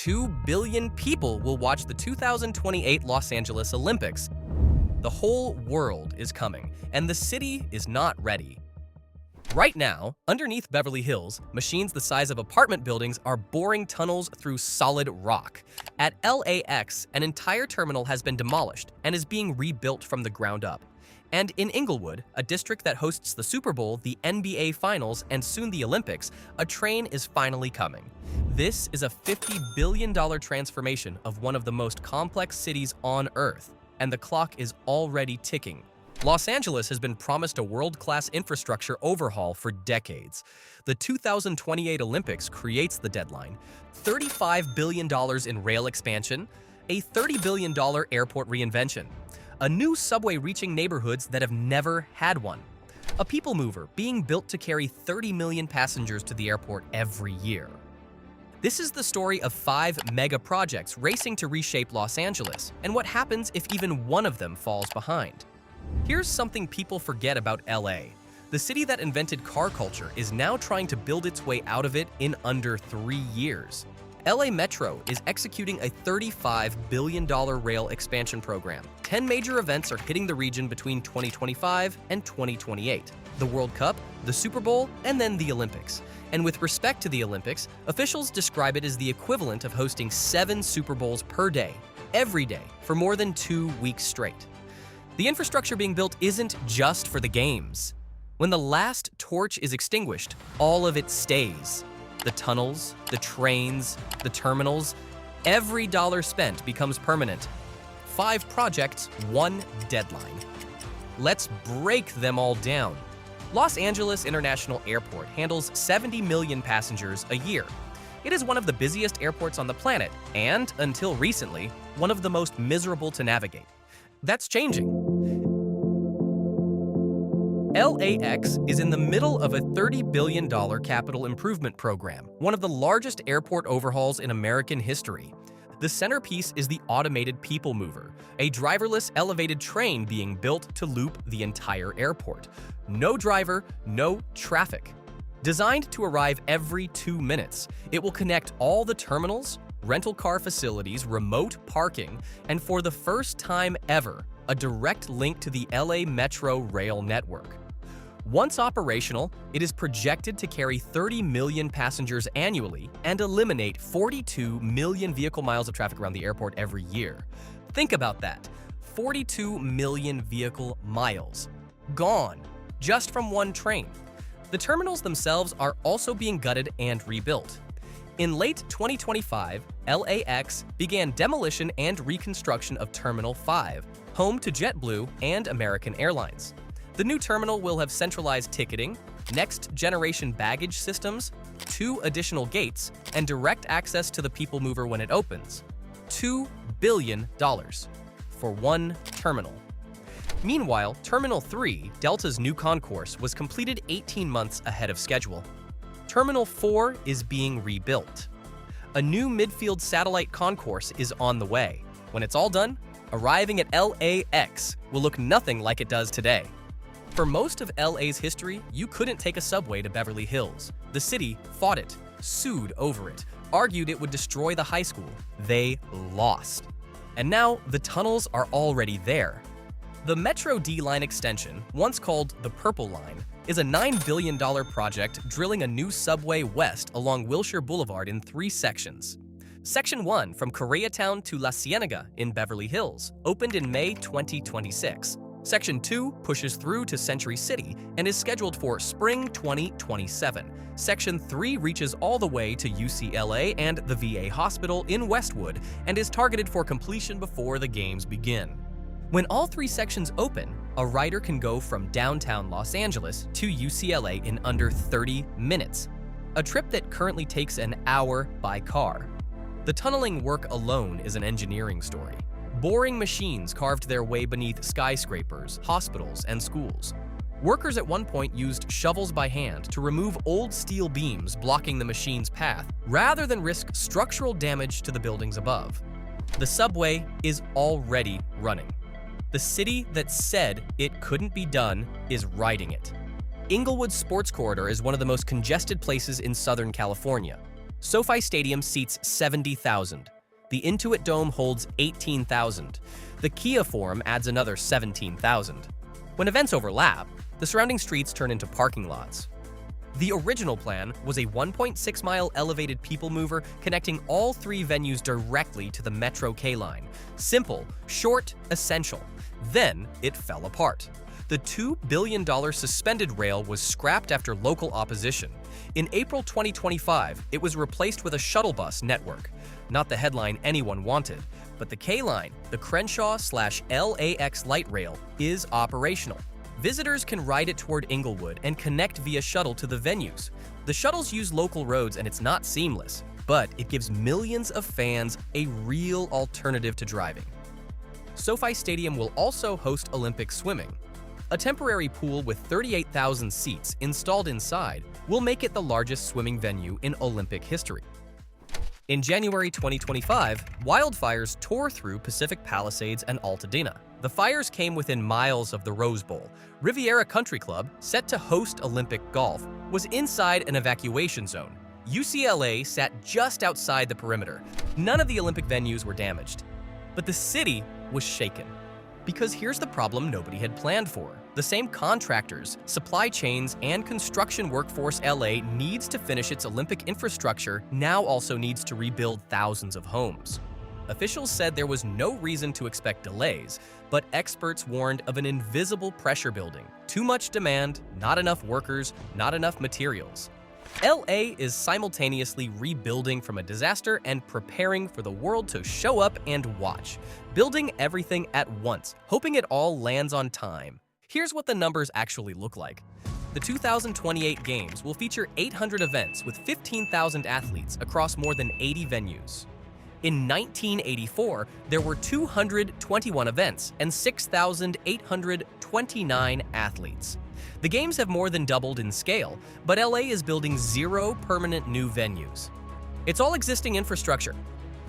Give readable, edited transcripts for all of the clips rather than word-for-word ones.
2 billion people will watch the 2028 Los Angeles Olympics. The whole world is coming, and the city is not ready. Right now, underneath Beverly Hills, machines the size of apartment buildings are boring tunnels through solid rock. At LAX, an entire terminal has been demolished and is being rebuilt from the ground up. And in Inglewood, a district that hosts the Super Bowl, the NBA Finals, and soon the Olympics, a train is finally coming. This is a $50 billion transformation of one of the most complex cities on Earth, and the clock is already ticking. Los Angeles has been promised a world-class infrastructure overhaul for decades. The 2028 Olympics creates the deadline: $35 billion in rail expansion, a $30 billion airport reinvention, a new subway reaching neighborhoods that have never had one, a people mover being built to carry 30 million passengers to the airport every year. This is the story of 5 mega projects racing to reshape Los Angeles, and what happens if even one of them falls behind. Here's something people forget about LA. The city that invented car culture is now trying to build its way out of it in under 3 years. LA Metro is executing a $35 billion rail expansion program. 10 major events are hitting the region between 2025 and 2028. The World Cup, the Super Bowl, and then the Olympics. And with respect to the Olympics, officials describe it as the equivalent of hosting 7 Super Bowls per day, every day, for more than 2 weeks straight. The infrastructure being built isn't just for the games. When the last torch is extinguished, all of it stays. The tunnels, the trains, the terminals, every dollar spent becomes permanent. 5 projects, 1 deadline. Let's break them all down. Los Angeles International Airport handles 70 million passengers a year. It is one of the busiest airports on the planet, and, until recently, one of the most miserable to navigate. That's changing. LAX is in the middle of a $30 billion capital improvement program, one of the largest airport overhauls in American history. The centerpiece is the automated people mover, a driverless elevated train being built to loop the entire airport. No driver, no traffic. Designed to arrive every 2 minutes, it will connect all the terminals, rental car facilities, remote parking, and for the first time ever, a direct link to the LA Metro rail network. Once operational, it is projected to carry 30 million passengers annually and eliminate 42 million vehicle miles of traffic around the airport every year. Think about that. 42 million vehicle miles. Gone. Just from one train. The terminals themselves are also being gutted and rebuilt. In late 2025, LAX began demolition and reconstruction of Terminal 5, home to JetBlue and American Airlines. The new terminal will have centralized ticketing, next-generation baggage systems, 2 additional gates, and direct access to the people mover when it opens. $2 billion for one terminal. Meanwhile, Terminal 3, Delta's new concourse, was completed 18 months ahead of schedule. Terminal 4 is being rebuilt. A new Midfield Satellite Concourse is on the way. When it's all done, arriving at LAX will look nothing like it does today. For most of LA's history, you couldn't take a subway to Beverly Hills. The city fought it, sued over it, argued it would destroy the high school. They lost. And now the tunnels are already there. The Metro D line extension, once called the Purple Line, is a $9 billion project drilling a new subway west along Wilshire Boulevard in 3 sections. Section 1, from Koreatown to La Cienega in Beverly Hills, opened in May 2026. Section 2 pushes through to Century City and is scheduled for spring 2027. Section 3 reaches all the way to UCLA and the VA Hospital in Westwood and is targeted for completion before the games begin. When all 3 sections open, a rider can go from downtown Los Angeles to UCLA in under 30 minutes, a trip that currently takes an hour by car. The tunneling work alone is an engineering story. Boring machines carved their way beneath skyscrapers, hospitals, and schools. Workers at one point used shovels by hand to remove old steel beams blocking the machine's path, rather than risk structural damage to the buildings above. The subway is already running. The city that said it couldn't be done is riding it. Inglewood's sports corridor is one of the most congested places in Southern California. SoFi Stadium seats 70,000. The Intuit Dome holds 18,000. The Kia Forum adds another 17,000. When events overlap, the surrounding streets turn into parking lots. The original plan was a 1.6-mile elevated people mover connecting all three venues directly to the Metro K line. Simple, short, essential. Then it fell apart. The $2 billion suspended rail was scrapped after local opposition. In April 2025, it was replaced with a shuttle bus network. Not the headline anyone wanted, but the K line, the Crenshaw/LAX light rail, is operational. Visitors can ride it toward Inglewood and connect via shuttle to the venues. The shuttles use local roads and it's not seamless, but it gives millions of fans a real alternative to driving. SoFi Stadium will also host Olympic swimming. A temporary pool with 38,000 seats installed inside will make it the largest swimming venue in Olympic history. In January 2025, wildfires tore through Pacific Palisades and Altadena. The fires came within miles of the Rose Bowl. Riviera Country Club, set to host Olympic golf, was inside an evacuation zone. UCLA sat just outside the perimeter. None of the Olympic venues were damaged. But the city was shaken. Because here's the problem nobody had planned for. The same contractors, supply chains, and construction workforce LA needs to finish its Olympic infrastructure now also needs to rebuild thousands of homes. Officials said there was no reason to expect delays, but experts warned of an invisible pressure building. Too much demand, not enough workers, not enough materials. LA is simultaneously rebuilding from a disaster and preparing for the world to show up and watch, building everything at once, hoping it all lands on time. Here's what the numbers actually look like. The 2028 Games will feature 800 events with 15,000 athletes across more than 80 venues. In 1984, there were 221 events and 6,829 athletes. The Games have more than doubled in scale, but LA is building 0 permanent new venues. It's all existing infrastructure.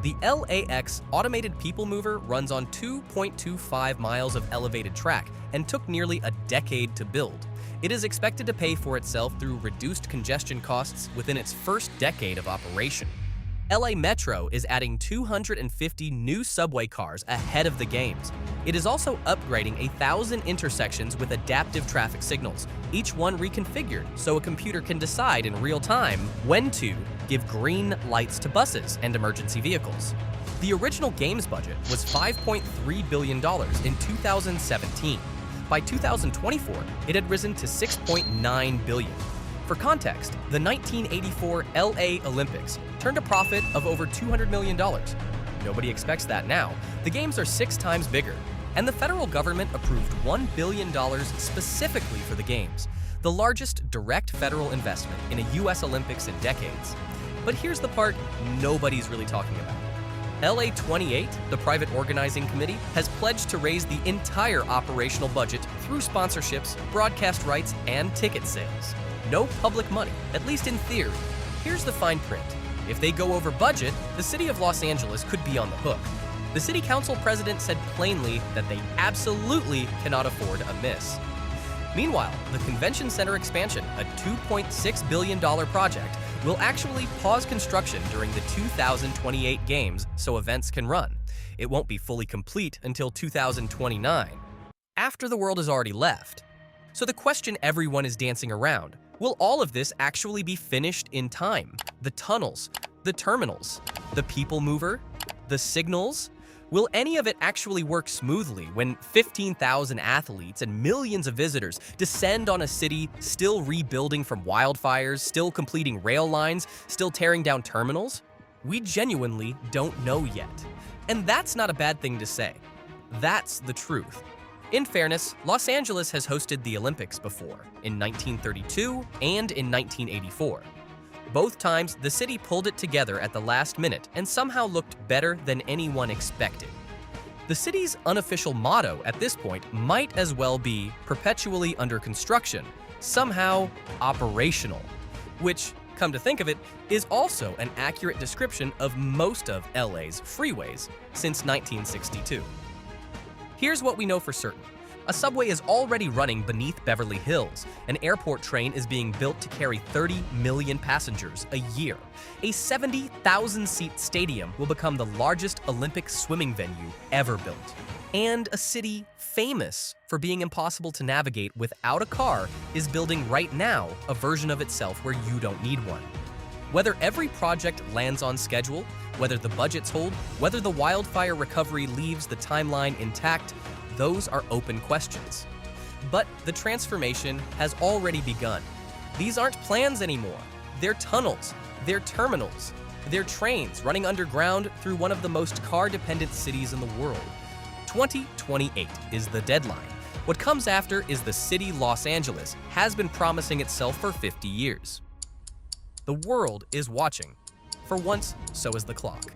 The LAX automated people mover runs on 2.25 miles of elevated track and took nearly a decade to build. It is expected to pay for itself through reduced congestion costs within its first decade of operation. LA Metro is adding 250 new subway cars ahead of the Games. It is also upgrading 1,000 intersections with adaptive traffic signals, each one reconfigured so a computer can decide in real time when to give green lights to buses and emergency vehicles. The original Games budget was $5.3 billion in 2017. By 2024, it had risen to $6.9 billion. For context, the 1984 LA Olympics turned a profit of over $200 million. Nobody expects that now. The Games are 6 times bigger, and the federal government approved $1 billion specifically for the Games, the largest direct federal investment in a US Olympics in decades. But here's the part nobody's really talking about. LA 28, the private organizing committee, has pledged to raise the entire operational budget through sponsorships, broadcast rights, and ticket sales. No public money, at least in theory. Here's the fine print. If they go over budget, the city of Los Angeles could be on the hook. The city council president said plainly that they absolutely cannot afford a miss. Meanwhile, the convention center expansion, a $2.6 billion project, will actually pause construction during the 2028 Games so events can run. It won't be fully complete until 2029, after the world has already left. So the question everyone is dancing around, will all of this actually be finished in time? The tunnels, the terminals, the people mover, the signals? Will any of it actually work smoothly when 15,000 athletes and millions of visitors descend on a city still rebuilding from wildfires, still completing rail lines, still tearing down terminals? We genuinely don't know yet. And that's not a bad thing to say. That's the truth. In fairness, Los Angeles has hosted the Olympics before, in 1932 and in 1984. Both times, the city pulled it together at the last minute and somehow looked better than anyone expected. The city's unofficial motto at this point might as well be perpetually under construction, somehow operational, which, come to think of it, is also an accurate description of most of LA's freeways since 1962. Here's what we know for certain. A subway is already running beneath Beverly Hills. An airport train is being built to carry 30 million passengers a year. A 70,000-seat stadium will become the largest Olympic swimming venue ever built. And a city famous for being impossible to navigate without a car is building right now a version of itself where you don't need one. Whether every project lands on schedule, whether the budgets hold, whether the wildfire recovery leaves the timeline intact, those are open questions. But the transformation has already begun. These aren't plans anymore. They're tunnels, they're terminals, they're trains running underground through one of the most car-dependent cities in the world. 2028 is the deadline. What comes after is the city Los Angeles has been promising itself for 50 years. The world is watching. For once, so is the clock.